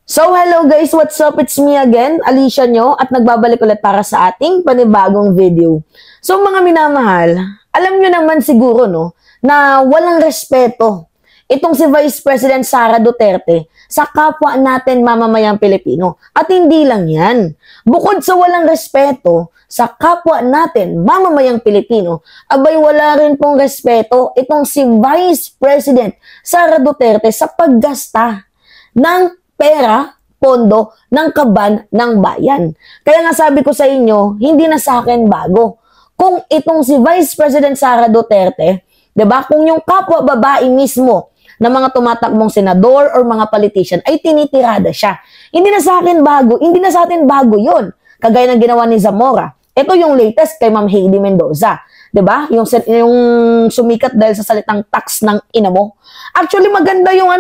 So hello guys, what's up? It's me again, Alicia nyo, at nagbabalik ulit para sa ating panibagong video. So mga minamahal, alam nyo naman siguro no, na walang respeto itong si Vice President Sara Duterte sa kapwa natin mamamayang Pilipino. At hindi lang yan. Bukod sa walang respeto sa kapwa natin mamamayang Pilipino, abay wala rin pong respeto itong si Vice President Sara Duterte sa paggasta ng pera, pondo ng kaban ng bayan. Kaya nga sabi ko sa inyo, hindi na sa akin bago. Kung itong si Vice President Sara Duterte, 'di ba? Kung yung kapwa babae mismo na mga tumatakbong senador or mga politician ay tinitirada siya. Hindi na sa akin bago, hindi na sa atin bago 'yon. Kagaya ng ginawa ni Zamora. Ito yung latest kay Ma'am Heidi Mendoza. 'Di ba? Yung sumikat dahil sa salitang tax ng ina mo. Actually maganda yung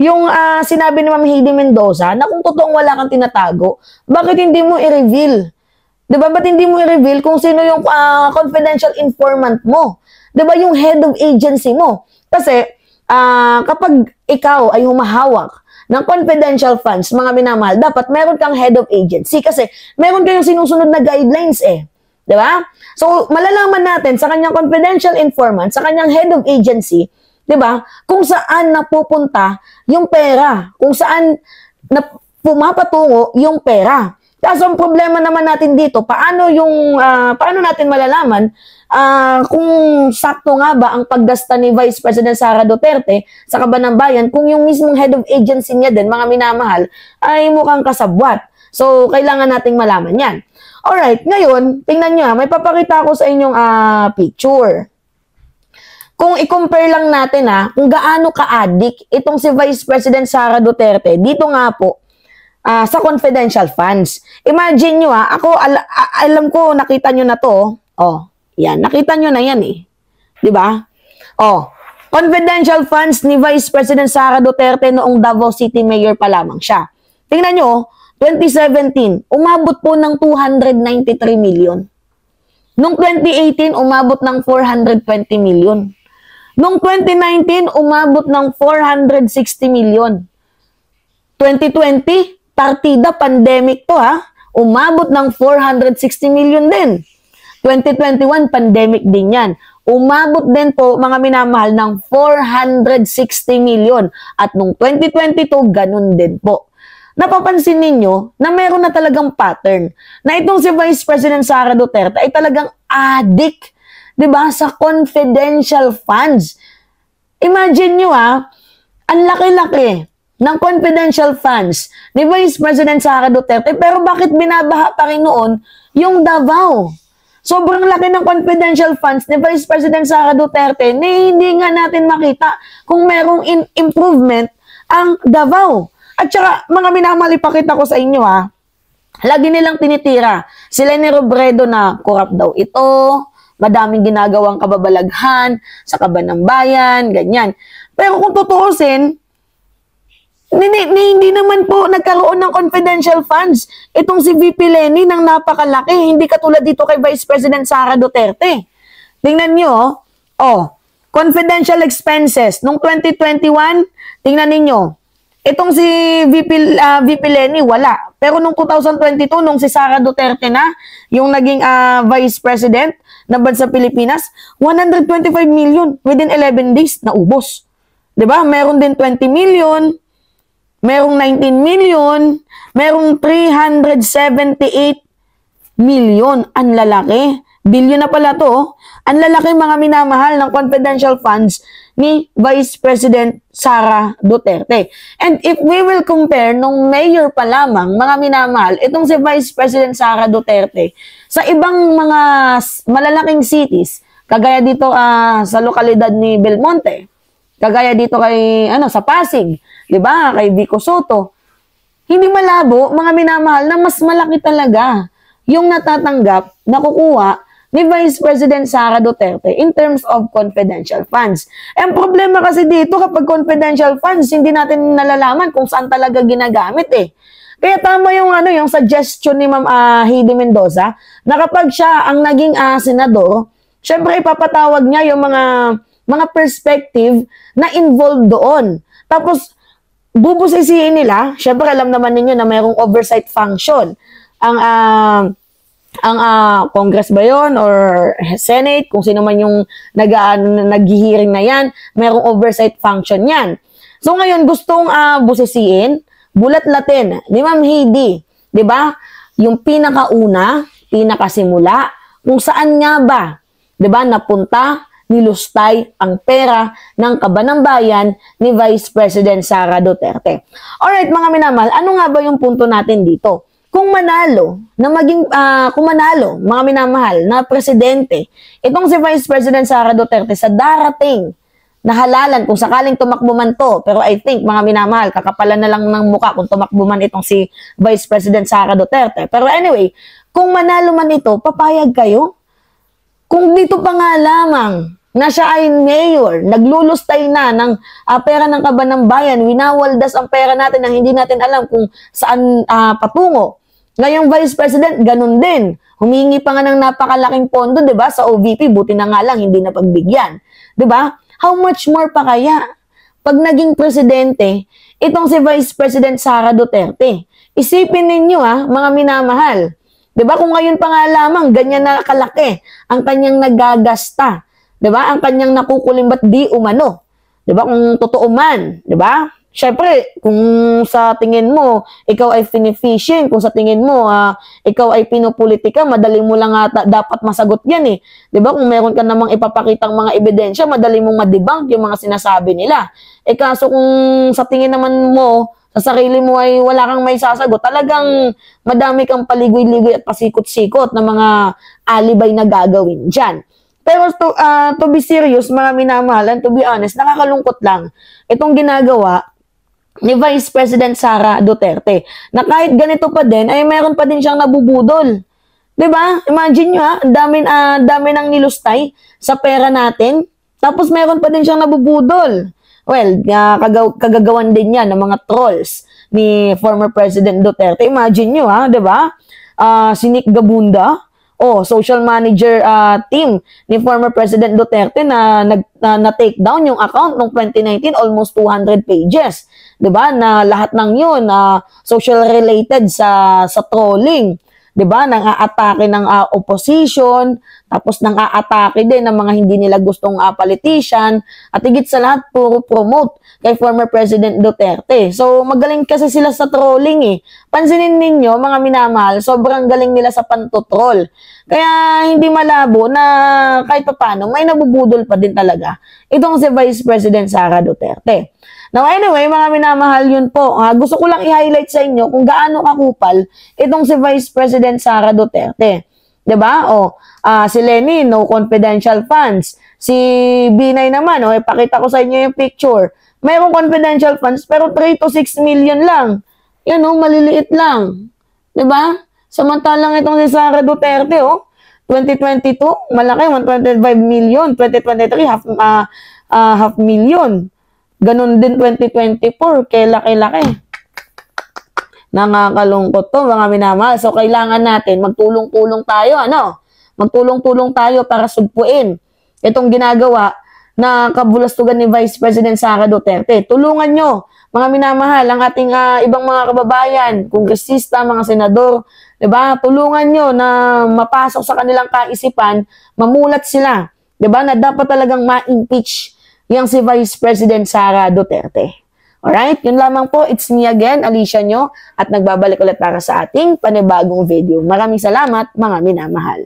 yung sinabi ni Ma'am Heidi Mendoza na kung totoong wala kang tinatago, bakit hindi mo i-reveal? 'Di ba? Ba't hindi mo i-reveal kung sino yung confidential informant mo? 'Di ba? Yung head of agency mo. Kasi kapag ikaw ay humahawak ng confidential funds, mga minamahal, dapat meron kang head of agency kasi meron kayong sinusunod na guidelines eh. 'Di ba? So, malalaman natin sa kanyang confidential informant, sa kanyang head of agency, 'di ba? Kung saan napupunta yung pera, kung saan pumapatungo yung pera. Kaso ang problema naman natin dito, paano natin malalaman kung sakto nga ba ang paggasta ni Vice President Sara Duterte sa kaban ng bayan kung yung mismong head of agency niya din, mga minamahal, ay mukhang kasabwat. So, kailangan nating malaman yan. Alright, ngayon, tingnan nyo, may papakita ko sa inyong picture. Kung i-compare lang natin kung gaano ka-addict itong si Vice President Sara Duterte, dito nga po, sa confidential funds. Imagine nyo ako, alam ko, nakita nyo na to. Oh, yan, nakita nyo na yan eh. Diba? Oh, confidential funds ni Vice President Sara Duterte noong Davao City Mayor pa lamang siya. Tingnan nyo, 2017, umabot po ng 293 million. Noong 2018, umabot ng 420 million. Noong 2019, umabot ng 460 million. 2020, partida pandemic to umabot ng 460 million din. 2021, pandemic din yan. Umabot din po, mga minamahal, ng 460 million. At noong 2022, ganun din po. Napapansin ninyo na meron na talagang pattern na itong si Vice President Sara Duterte ay talagang addict, 'di ba, sa confidential funds. Imagine nyo ang laki-laki ng confidential funds ni Vice President Sara Duterte, pero bakit binabaha pa rin noon yung Davao? Sobrang laki ng confidential funds ni Vice President Sara Duterte na hindi nga natin makita kung merong improvement ang Davao. At saka, mga minamahal, ipakita ko sa inyo lagi nilang tinitira si Leni Robredo na corrupt daw ito, madaming ginagawang kababalaghan sa kaban ng bayan, ganyan. Pero kung tutuusin, hindi naman po nagkaroon ng confidential funds itong si VP Leni ng napakalaki, hindi katulad dito kay Vice President Sara Duterte. Tingnan nyo, confidential expenses noong 2021, tingnan ninyo, itong si VP Leni, wala. Pero noong 2022, nung si Sara Duterte na, yung naging Vice President ng bansa Pilipinas, 125 million within 11 days, naubos. 'Di ba? Meron din 20 million, merong 19 million, merong 378 million. Ang lalaki. Billion na pala to. Ang lalaki, mga minamahal, ng confidential funds ni Vice President Sara Duterte. And if we will compare nung mayor pa lamang, mga minamahal, itong si Vice President Sara Duterte, sa ibang mga malalaking cities, kagaya dito sa lokalidad ni Belmonte, kagaya dito kay, sa Pasig, di ba, kay Vico Soto, hindi malabo, mga minamahal, na mas malaki talaga yung natatanggap, nakukuha ni Vice President Sara Duterte in terms of confidential funds. Ang problema kasi dito, kapag confidential funds, hindi natin nalalaman kung saan talaga ginagamit eh. Kaya tama yung yung suggestion ni Ma'am Heidi Mendoza na kapag siya ang naging senador, syempre ipapatawag niya yung mga perspective na involved doon. Tapos bubusisiin nila, syempre alam naman ninyo na mayroong oversight function. Congress ba yon or Senate, kung sino man yung nag-hearing na yan, mayroong oversight function yan. So ngayon, gustong busisiin, bulat-latin ni Ma'am Heidi, di ba? Yung pinakauna, pinakasimula, kung saan nga ba, di ba, napunta, nilustay ang pera ng kabanang bayan ni Vice President Sara Duterte. Alright, mga minamahal, ano nga ba yung punto natin dito? Kung manalo, mga minamahal, na presidente, itong si Vice President Sara Duterte sa darating na halalan, kung sakaling tumakbo man to, pero I think, mga minamahal, kakapalan na lang ng muka kung tumakbo man itong si Vice President Sara Duterte. Pero anyway, kung manalo man ito, papayag kayo? Kung dito pa nga lamang na siya ay mayor, naglulustay na ng pera ng kabanang bayan, winawaldas ang pera natin na hindi natin alam kung saan patungo. Ngayong Vice President, ganun din. Humingi pa nga ng napakalaking pondo, 'di ba, sa OVP, buti na nga lang hindi na pagbigyan. 'Di ba? How much more pa kaya pag naging presidente itong si Vice President Sara Duterte? Isipin ninyo mga minamahal. 'Di ba, kung ngayon pa nga lamang ganyan na kalaki ang kanyang nagagasta, 'di ba? Ang kanyang nakukulimbat di umano. 'Di ba? Kung totoo man, 'di ba? Syempre, kung sa tingin mo ikaw ay fini-fishing, kung sa tingin mo ikaw ay pinopolitika, madali mo lang dapat masagot 'yan eh. 'Di ba? Kung meron ka namang ipapakitang mga ebidensya, madali mong ma-debunk yung mga sinasabi nila. Kaso kung sa tingin naman mo sa sarili mo ay wala kang may sasagot, talagang madami kang paligoy-ligoy at pasikot-sikot na mga alibay na gagawin dyan. Pero to be serious, mga minamahal, and to be honest, nakakalungkot lang itong ginagawa ni Vice President Sara Duterte, na kahit ganito pa din, ay meron pa din siyang nabubudol. 'Di ba? Imagine nyo ang dami nang nilustay sa pera natin, tapos meron pa din siyang nabubudol. Well, kagagawan din yan ng mga trolls ni former President Duterte. Imagine nyo 'di ba? Si Nick Gabunda, social manager team ni former President Duterte na take down yung account noong 2019, almost 200 pages. 'Di ba? Na lahat ng 'yun social related sa trolling. 'Di ba? Nang aatake ng opposition, tapos nang aatake din ng mga hindi nila gustong politician, at higit sa lahat puro promote kay former President Duterte. So magaling kasi sila sa trolling eh. Pansinin ninyo, mga minamahal, sobrang galing nila sa pantotroll. Kaya hindi malabo na kahit paano may nabubudol pa din talaga itong si Vice President Sara Duterte. Now anyway, mga minamahal, yun po. Gusto ko lang i-highlight sa inyo kung gaano kakupal itong si Vice President Sara Duterte. 'Di ba? Si Lenny, no confidential funds. Si Binay naman, ipakita ko sa inyo yung picture. Mayroong confidential funds pero 3 to 6 million lang. Yan maliliit lang. 'Di ba? Samantalang itong si Sara Duterte, 2022, malaki, 125 million. 2023, half million. Ganon din 2024, kaya laki-laki. Nakakalungkot to, mga minamahal. So, kailangan natin magtulong-tulong tayo, Magtulong-tulong tayo para sugpuin itong ginagawa na kabulastugan ni Vice President Sara Duterte. Tulungan nyo, mga minamahal, ang ating ibang mga kababayan, kongresista, mga senador, 'di ba? Tulungan nyo na mapasok sa kanilang kaisipan, mamulat sila, 'di ba? Na dapat talagang ma-impeach yang si Vice President Sara Duterte. Alright? Yun lamang po. It's me again, Alicia nyo, at nagbabalik ulit para sa ating panibagong video. Maraming salamat, mga minamahal.